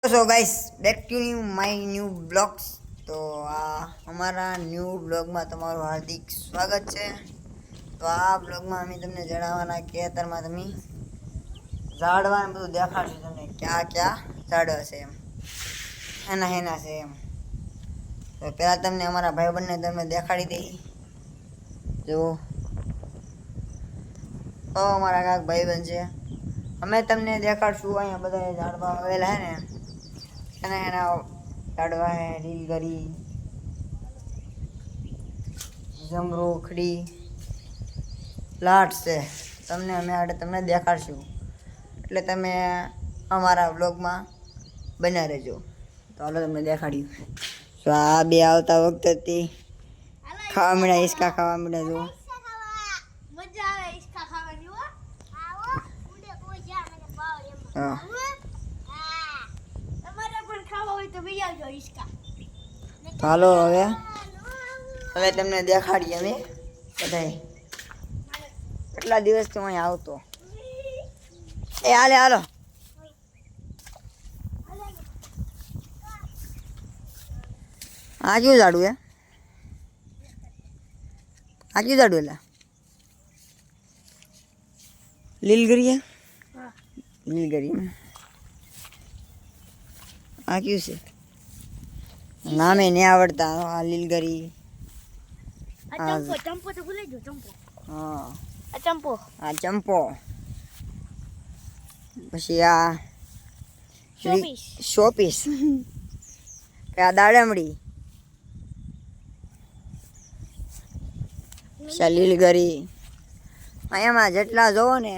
So guys back to my new blogs. तो हमारा new blog में तमारू हार्दिक स्वागत है। तो आ ब्लॉग में अमी तमने जणाववाना के अत्यारमा तमे झाड़वा ने बधुं देखाडशुं तमने क्या क्या झाड़वा छे एम एना हेना छे एम। तो पहला तमने अमारा भाईबंधने तमने देखाड़ी दई जो अमारा काक भाईबंध छे। अमे तमने देखाडशुं अहींया बधा झाड़वा आवेला है ने एना एना झाड़वा है नीलगरी जमरूखड़ी लाट से तमने अमे आडे तमने देखाडशुं એટલે તમે અમારા વ્લોગમાં બન્યા રહેજો। તો હાલો તમને દેખાડ્યું। તો આ બે આવતા વખતે ખાવા મળ્યા, હિસકા ખાવા મળ્યા। જો મજા આવે હિસકા ખાવાની હો। આવો ઉડે કોઈ જા મને ભાવ એમ। હા તમારે પણ ખાવા હોય તો લઈ આવજો હિસકા। હાલો હવે તમને દેખાડીએ અમે બધાય કેટલા દિવસથી હું અહીં આવતો। એ હાલે હાલો આ ક્યું ઝાડું હે? આ ક્યું ઝાડું એટલે લીલગરી હે? લીલગરી આ ક્યું છે? નામે નહીં આવડતા। આ લીલગરી આ ચંપો ચંપો તો ભૂલી ગયો ચંપો। હા આ ચંપો આ ચંપો પછી આ શોપીસ શોપીસ આ દાડમડી પછી લીલગરી। અહીંયામાં જેટલા જોવો ને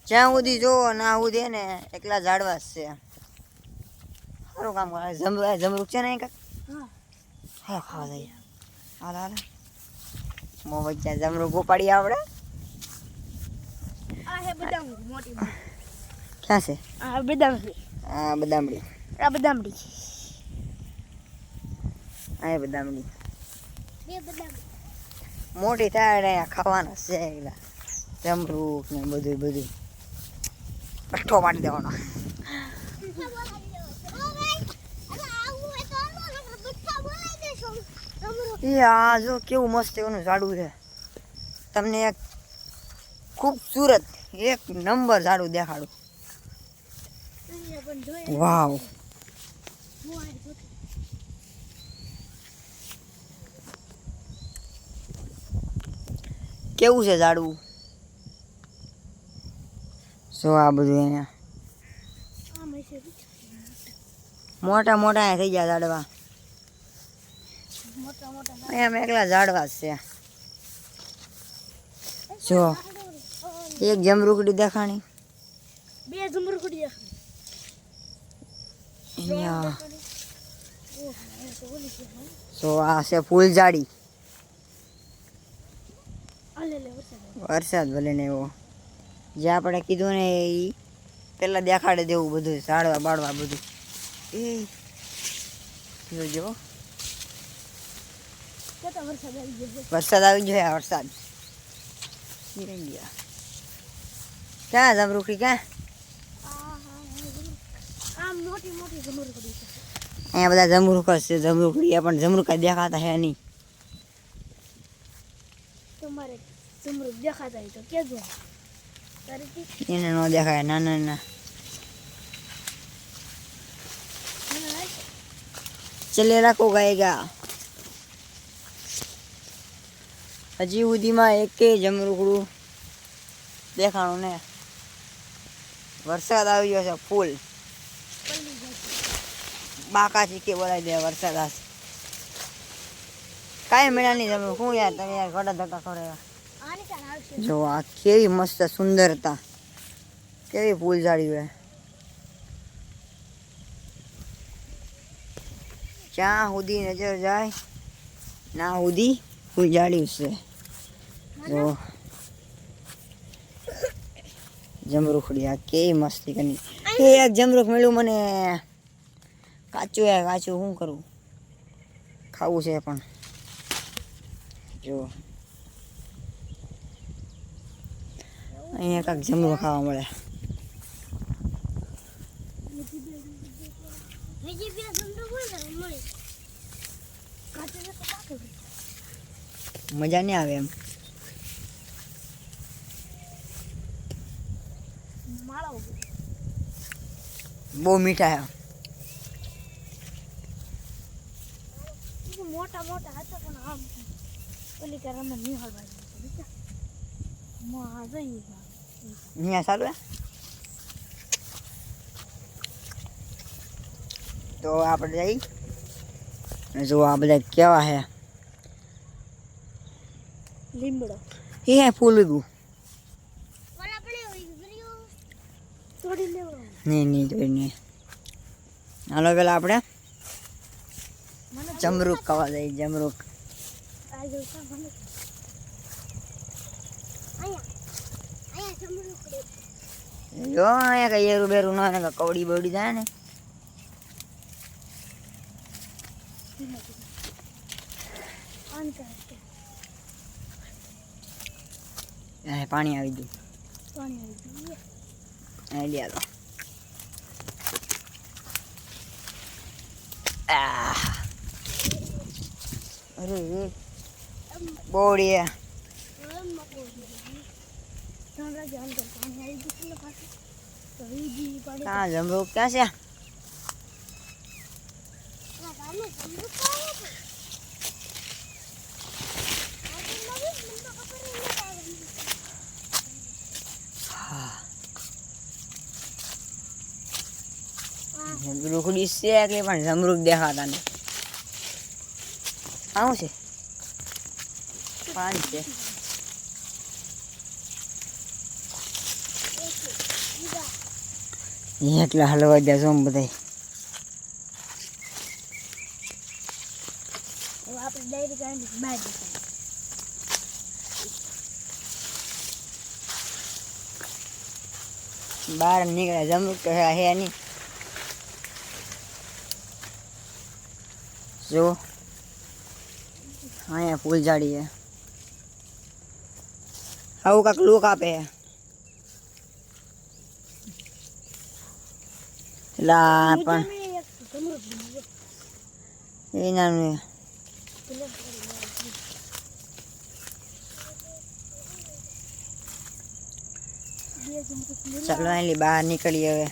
જ્યાં સુધી જોવો ના સુધી ને એકલા ઝાડવા જ છે। સારું કામ કરે। જમરૂક છે ને કાંક? હા ખાવા જઈએ હાલ હાલ મોહજ જમરૂક ઉપાડી આવડે। આ હે બદામ મોટી ક્યાં છે? આ બદામ છે। આ બદામડી આ બદામડી આ બદામડી બે બદામ મોટી થાય ને ખાવાના છે એલા જમરૂક ને બધું બધું પઠ્ઠો પાડી દેવાનો। એ આ જો કેવું મસ્ત એનું ઝાડું છે। તમને એક ખૂબસૂરત એક નંબર ઝાડું દેખાડું। વાવ કેવું છે ઝાડવું? જો આ બધું અહીંયા મોટા મોટા થઈ ગયા ઝાડવા। અહીંયા એકલા ઝાડવા જ છે। જો એક જમરૂકડી દેખાણી, બે જમરૂખડી અહીંયા જો આ છે ફૂલઝાડી। વરસાદ ભલે ને એવો જે આપણે કીધું ને એ પેલા દેખાડે દેવું બધું ઝાડવા બાળવા બધું। એ જોજો વરસાદ આવી ગયો। વરસાદ ક્યાં જમરૂખડી ક્યાં? મોટી મોટી જમરૂખડી છે। અહીંયા બધા જમરૂખ જ છે। જમરૂખડી પણ જમરૂખ દેખાતા હે નહીં। તમારે જમરૂખ દેખાતા હોય તો કેજો એને ન દેખાય નાના નાના। ચલે રાખો ગાયગા। હજી સુધીમાં એકેય જમરૂખડું દેખાણું ને। વરસાદ આવી ગયો છે ફૂલ બાકા ચીકે બોલાવી દે વરસાદ આ કાંઈ મળ્યા નહીં જમરૂખ। શું યાર તમે યાર ઘડા ધક્કા કરે। જો આ કેવી મસ્ત સુંદરતા કેવી ફૂલઝાડી હોય। જ્યાં સુધી નજર જાય ના સુધી ફૂલઝાડી છે। જો જમરૂખડી આ કેવી મસ્તી કરી। એક જમરૂખ મળ્યું મને કાચું હે કાચું શું કરું ખાવું છે પણ જો અહીંયા કાંક જમરૂખ ખાવા મળે। બીજી બે સંતો બોલ ને મળી કાચે તો પાકે મજા નહીં આવે એમ. માળો બહુ મીઠા છે. મોટા મોટા હતા પણ આમ ઓલી કે રમે નિહાળ ભાઈ માં જઈ અહીંયા સારું હે. તો આપણે જઈ જો આ બધા કેવા હે. લીમડો એ હે ફૂલ ઉગ્યું. ઓલા પડે વિડિયો તોડી લેવો નહીં જોઈ નહીં. હાલો પેલા આપણે જમરૂક ખાવા જઈએ. જમરૂક આ જો સા મને આયા જમરૂ પડે જો અહીંયા કઈ એરું બેરું ન હોય ને કવડી બવડી જાય ને. પાણી આવી ગયું. અહીં લઈ આલો. અરે બોડી હે. ક્યાં જમરૂક ક્યાં છે? જમરૂક ડીશ છે એટલે પણ જમરૂક દેખાતા નહીં. આવું છે પાણી છે. એટલે હલવા દે જો બધા. આપણે ડાયરી કાઢી બહાર બહાર નીકળે જમરૂક તો હે નહીં. જો અહીંયા ફૂલઝાડી હે. આવું કાંક લુક આપે હે. લા પણ એ નાનું હે. ચાલો અહીં બહાર નીકળીએ હવે.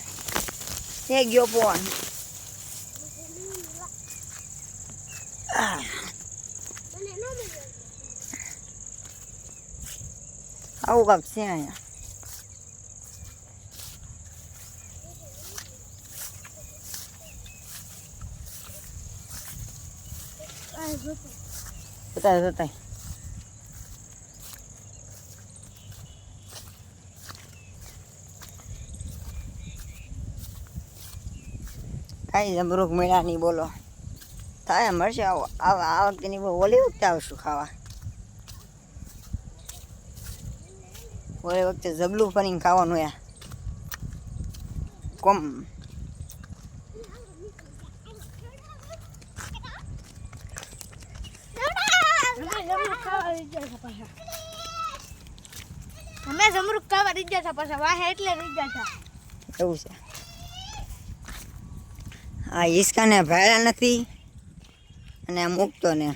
એ ગયો ફોન. આવું કાંક છે અહીંયા. બતાય બતાય. કાંઈ જમરૂક મળ્યા નહીં બોલો. થાય મળશે. આ વખતેની ઓલી વખતે આવશું ખાવા. ઓલી વખતે જબલું ફરીને ખાવાનું યા કોમ. અમે જમરૂક ખાવા રહી ગયા હતા પાછા વાહે એટલે રહી ગયા હતા. એવું છે. આ હિસકાને ભાડ્યા નથી અને આ મૂકતો ને.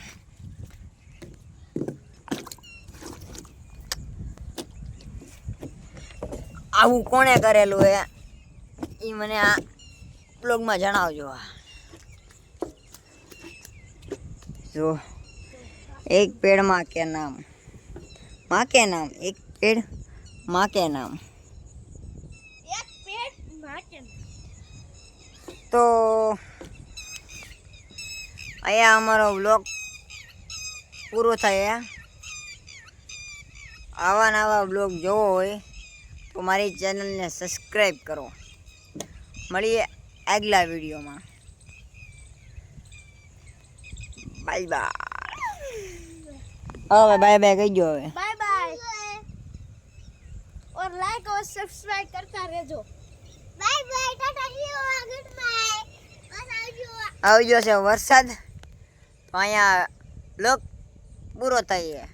આવું કોણે કરેલું હે એ મને આ બ્લોગમાં જણાવજો. જો એક પેડ માં કે નામ માં કે નામ. એક પેડ માં કે નામ. એક પેટ માટે તો અહીંયા અમારો બ્લોગ પૂરો થાય. આવા નવા બ્લોગ જોવો હોય તો મારી ચેનલને સબસ્ક્રાઈબ કરો. મળીએ આગલા વિડીયોમાં. Bye bye. હવે બાય બાય કહી દો હવે. बाय बाय और लाइक और सब्सक्राइब करता रहजो. Bye bye tata good bye. बस आवજો. આવી ગયો છે વરસાદ તો અહીંયા બ્લોગ પૂરો થાય.